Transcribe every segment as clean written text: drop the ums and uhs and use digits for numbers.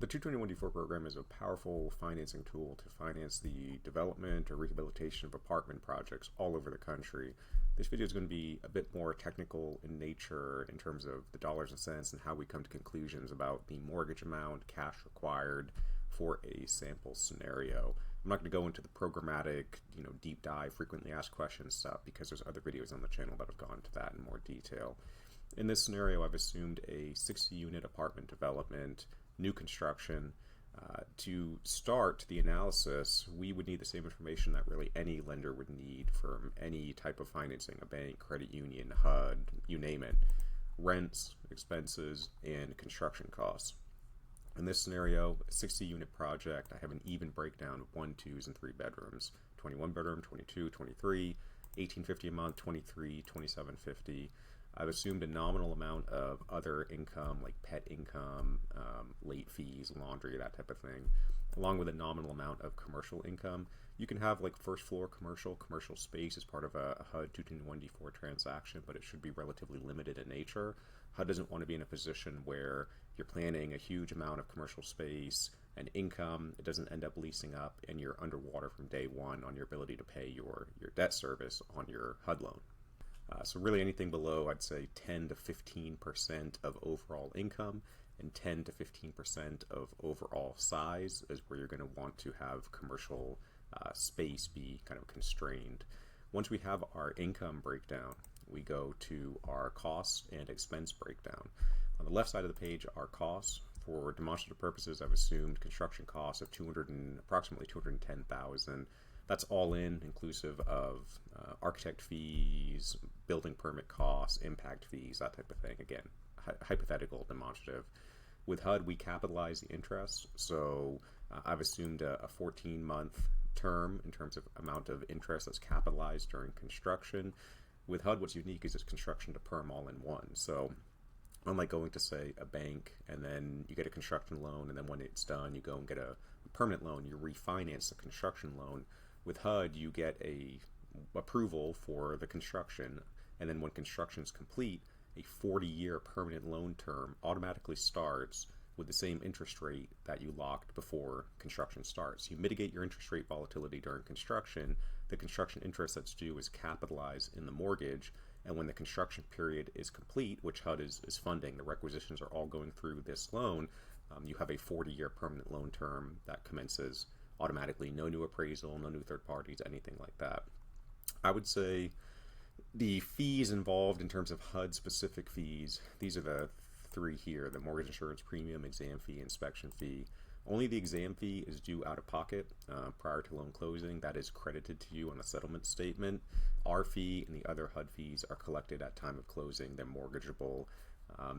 The 221D4 program is a powerful financing tool to finance the development or rehabilitation of apartment projects all over the country. This video is going to be a bit more technical in nature in terms of the dollars and cents and how we come to conclusions about the mortgage amount, cash required for a sample scenario. I'm not going to go into the programmatic, deep dive, frequently asked questions stuff because there's other videos on the channel that have gone into that in more detail. In this scenario, I've assumed a 60-unit apartment development, new construction. To start the analysis, we would need the same information that really any lender would need from any type of financing, a bank, credit union, HUD, you name it. Rents, expenses, and construction costs. In this scenario, a 60-unit project, I have an even breakdown of 1, 2s, and 3 bedrooms. 21 bedroom, 22, 23, $1,850 a month, 23, $2,750. I've assumed a nominal amount of other income like pet income, late fees, laundry, that type of thing, along with a nominal amount of commercial income. You can have like first floor commercial space as part of a HUD 221D4 transaction, but it should be relatively limited in nature. HUD doesn't want to be in a position where you're planning a huge amount of commercial space and income, it doesn't end up leasing up, and you're underwater from day one on your ability to pay your debt service on your HUD loan. So really anything below, I'd say 10 to 15% of overall income and 10 to 15% of overall size is where you're going to want to have commercial space be kind of constrained. Once we have our income breakdown, we go to our costs and expense breakdown. On the left side of the page, our costs. For demonstrative purposes, I've assumed construction costs of approximately $210,000. That's all in, inclusive of architect fees, building permit costs, impact fees, that type of thing. Again, hypothetical, demonstrative. With HUD, we capitalize the interest, so I've assumed a 14-month term in terms of amount of interest that's capitalized during construction. With HUD, what's unique is it's construction to perm all in one. So unlike going to, say, a bank and then you get a construction loan and then when it's done you go and get a permanent loan, you refinance the construction loan. With HUD, you get a approval for the construction, and then when construction is complete, a 40-year permanent loan term automatically starts with the same interest rate that you locked before construction starts. You mitigate your interest rate volatility during construction. The construction interest that's due is capitalized in the mortgage, and when the construction period is complete, which HUD is funding, the requisitions are all going through this loan, you have a 40-year permanent loan term that commences automatically. No new appraisal, no new third parties, anything like that. I would say the fees involved in terms of HUD specific fees, these are the three here: the mortgage insurance premium, exam fee, inspection fee. Only the exam fee is due out of pocket prior to loan closing. That is credited to you on a settlement statement. Our fee and the other HUD fees are collected at time of closing. They're mortgageable.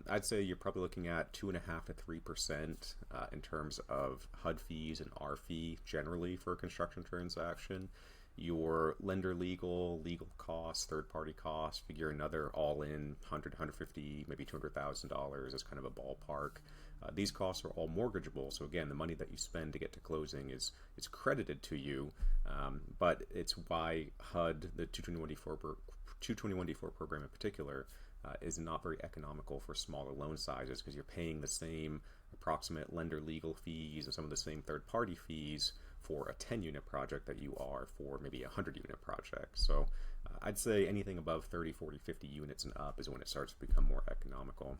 I'd say you're probably looking at 2.5% to 3% in terms of HUD fees and our fee generally for a construction transaction. Your lender legal costs, third-party costs, figure another all-in $100, $150, maybe $200,000 as kind of a ballpark. These costs are all mortgageable, so again, the money that you spend to get to closing is credited to you, but it's why HUD, the 221D4 program in particular, is not very economical for smaller loan sizes because you're paying the same approximate lender legal fees and some of the same third-party fees for a 10-unit project that you are for maybe a 100-unit project. So I'd say anything above 30, 40, 50 units and up is when it starts to become more economical.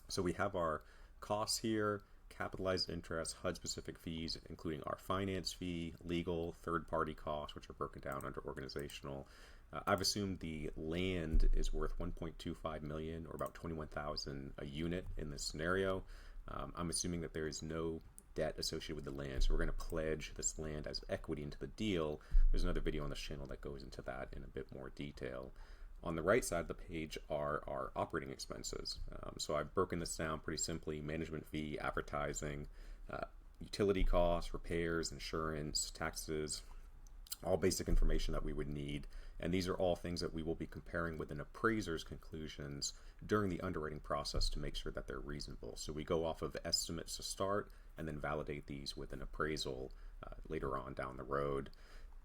So we have our costs here, capitalized interest, HUD-specific fees, including our finance fee, legal, third-party costs, which are broken down under organizational. I've assumed the land is worth $1.25 million, or about $21,000 a unit in this scenario. I'm assuming that there is no debt associated with the land, so we're going to pledge this land as equity into the deal. There's another video on this channel that goes into that in a bit more detail. On the right side of the page are our operating expenses. So I've broken this down pretty simply: management fee, advertising, utility costs, repairs, insurance, taxes, all basic information that we would need. And these are all things that we will be comparing with an appraiser's conclusions during the underwriting process to make sure that they're reasonable. So we go off of estimates to start and then validate these with an appraisal later on down the road.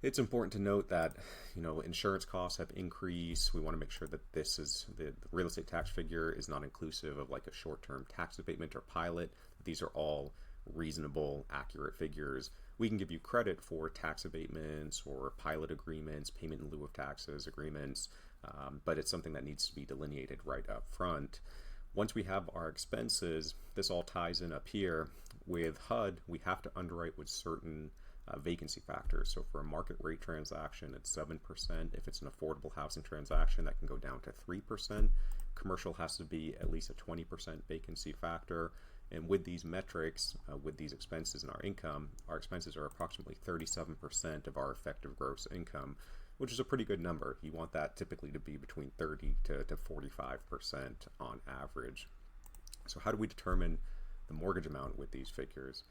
It's important to note that insurance costs have increased. We want to make sure that this is the real estate tax figure is not inclusive of like a short-term tax abatement or pilot. These are all reasonable, accurate figures. We can give you credit for tax abatements or pilot agreements, payment in lieu of taxes agreements, but it's something that needs to be delineated right up front. Once we have our expenses, this all ties in up here. With HUD, we have to underwrite with certain vacancy factors. So for a market rate transaction, it's 7%. If it's an affordable housing transaction, that can go down to 3%. Commercial has to be at least a 20% vacancy factor. And with these metrics, with these expenses and our income, our expenses are approximately 37% of our effective gross income, which is a pretty good number. You want that typically to be between 30 to 45% on average. So how do we determine the mortgage amount with these figures?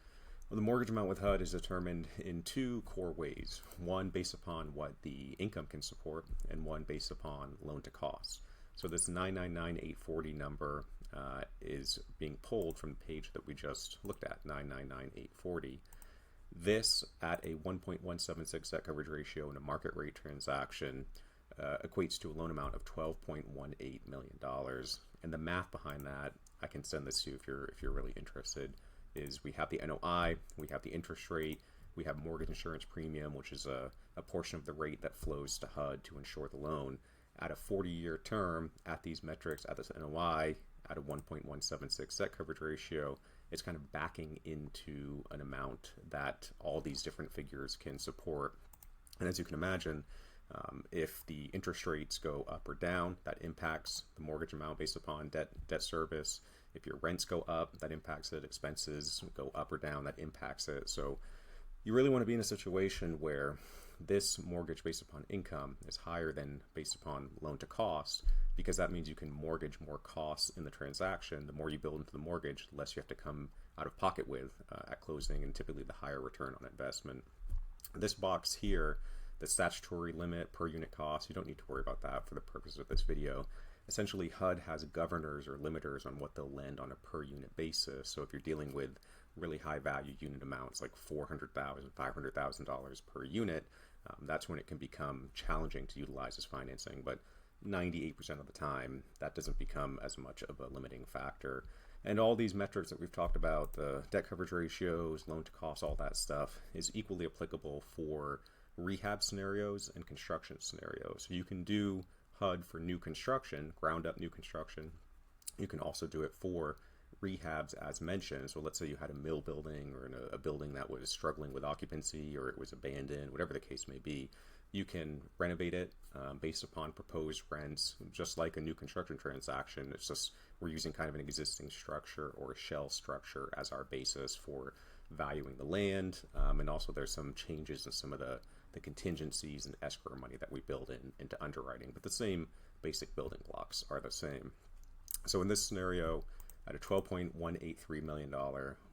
Well, the mortgage amount with HUD is determined in two core ways. One based upon what the income can support, and one based upon loan to cost. So this 999,840 number is being pulled from the page that we just looked at, 999,840. This at a 1.176 debt coverage ratio in a market rate transaction equates to a loan amount of $12.18 million. And the math behind that, I can send this to you if you're really interested, is we have the NOI, we have the interest rate, we have mortgage insurance premium, which is a portion of the rate that flows to HUD to insure the loan. At a 40-year term, at these metrics, at this NOI, at a 1.176 debt coverage ratio, it's kind of backing into an amount that all these different figures can support. And as you can imagine, if the interest rates go up or down, that impacts the mortgage amount based upon debt service. If your rents go up, that impacts it. Expenses go up or down, that impacts it. So you really want to be in a situation where this mortgage based upon income is higher than based upon loan to cost, because that means you can mortgage more costs in the transaction. The more you build into the mortgage, the less you have to come out of pocket with at closing, and typically the higher return on investment. This box here, the statutory limit per unit cost, you don't need to worry about that for the purpose of this video. Essentially, HUD has governors or limiters on what they'll lend on a per unit basis. So if you're dealing with really high value unit amounts like $400,000, $500,000 per unit, that's when it can become challenging to utilize as financing. But 98% of the time, that doesn't become as much of a limiting factor. And all these metrics that we've talked about, the debt coverage ratios, loan to cost, all that stuff, is equally applicable for rehab scenarios and construction scenarios. So you can do HUD for new construction, ground up new construction. You can also do it for rehabs as mentioned. So let's say you had a mill building or a building that was struggling with occupancy, or it was abandoned, whatever the case may be. You can renovate it based upon proposed rents, just like a new construction transaction. It's just we're using kind of an existing structure or a shell structure as our basis for valuing the land. And also there's some changes in some of the contingencies and escrow money that we build into underwriting, but the same basic building blocks are the same. So in this scenario, at a $12.183 million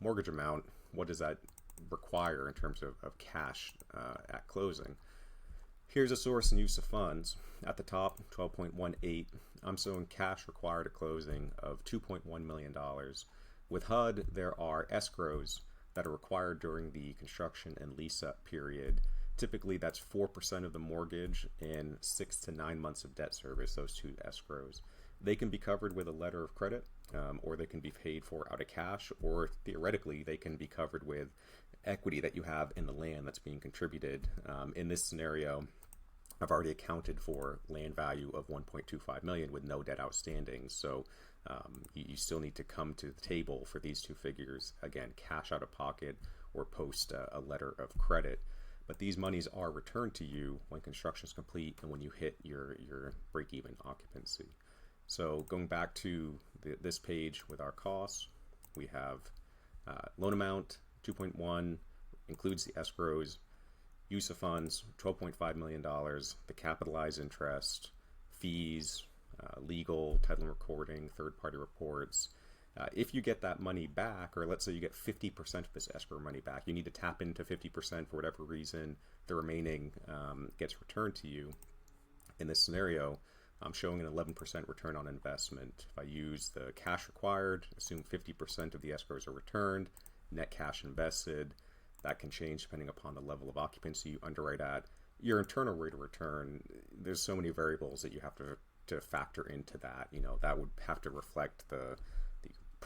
mortgage amount, what does that require in terms of cash at closing? Here's a source and use of funds. At the top, 12.18, I'm showing cash required at closing of $2.1 million. With HUD, there are escrows that are required during the construction and lease-up period. Typically, that's 4% of the mortgage and 6 to 9 months of debt service, those two escrows. They can be covered with a letter of credit, or they can be paid for out of cash, or theoretically, they can be covered with equity that you have in the land that's being contributed. In this scenario, I've already accounted for land value of $1.25 million with no debt outstanding. So you still need to come to the table for these two figures. Again, cash out of pocket or post a letter of credit. But these monies are returned to you when construction is complete and when you hit your break-even occupancy. So going back to this page with our costs, we have loan amount, 2.1, includes the escrows, use of funds, $12.5 million, the capitalized interest, fees, legal, title and recording, third-party reports. If you get that money back, or let's say you get 50% of this escrow money back, you need to tap into 50% for whatever reason, the remaining gets returned to you. In this scenario, I'm showing an 11% return on investment. If I use the cash required, assume 50% of the escrows are returned, net cash invested, that can change depending upon the level of occupancy you underwrite at. Your internal rate of return, there's so many variables that you have to factor into that. You know, that would have to reflect the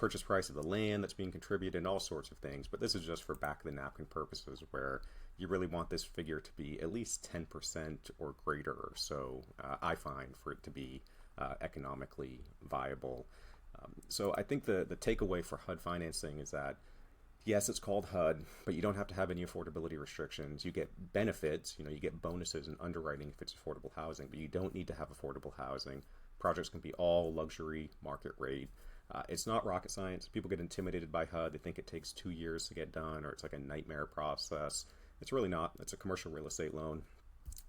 purchase price of the land that's being contributed and all sorts of things. But this is just for back of the napkin purposes where you really want this figure to be at least 10% or greater. So I find for it to be economically viable. So I think the takeaway for HUD financing is that yes, it's called HUD, but you don't have to have any affordability restrictions. You get benefits, you get bonuses in underwriting if it's affordable housing, but you don't need to have affordable housing. Projects can be all luxury market rate. It's not rocket science. People get intimidated by HUD. They think it takes 2 years to get done or it's like a nightmare process. It's really not. It's a commercial real estate loan.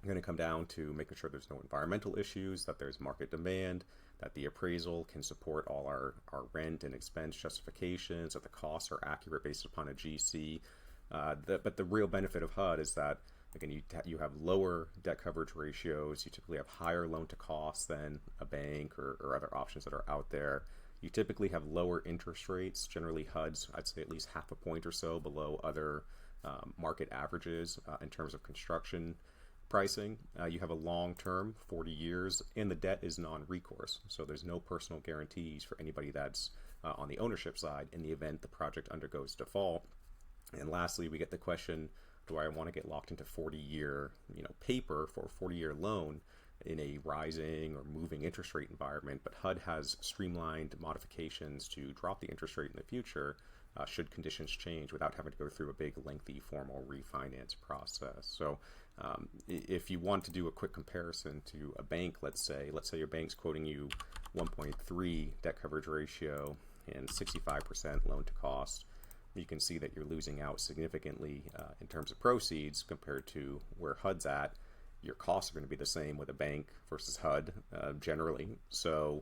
You're going to come down to making sure there's no environmental issues, that there's market demand, that the appraisal can support all our rent and expense justifications, that the costs are accurate based upon a GC. But the real benefit of HUD is that, again, you have lower debt coverage ratios. You typically have higher loan to cost than a bank or other options that are out there. You typically have lower interest rates. Generally, HUD's, I'd say, at least half a point or so below other market averages in terms of construction pricing. You have a long term, 40 years, and the debt is non-recourse. So there's no personal guarantees for anybody that's on the ownership side in the event the project undergoes default. And lastly, we get the question, do I want to get locked into 40-year paper for a 40-year loan in a rising or moving interest rate environment? But HUD has streamlined modifications to drop the interest rate in the future should conditions change without having to go through a big, lengthy, formal refinance process. So if you want to do a quick comparison to a bank, let's say your bank's quoting you 1.3 debt coverage ratio and 65% loan to cost, you can see that you're losing out significantly in terms of proceeds compared to where HUD's at. Your costs are going to be the same with a bank versus HUD generally. So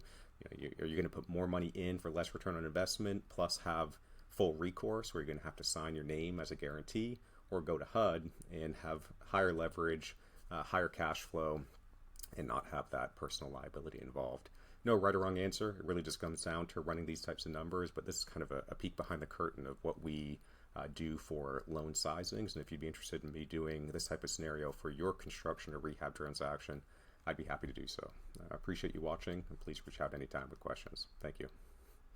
are you going to put more money in for less return on investment plus have full recourse where you're going to have to sign your name as a guarantee, or go to HUD and have higher leverage, higher cash flow, and not have that personal liability involved? No right or wrong answer. It really just comes down to running these types of numbers, but this is kind of a peek behind the curtain of what we do for loan sizings. And if you'd be interested in me doing this type of scenario for your construction or rehab transaction, I'd be happy to do so. I appreciate you watching, and please reach out anytime with questions. Thank you.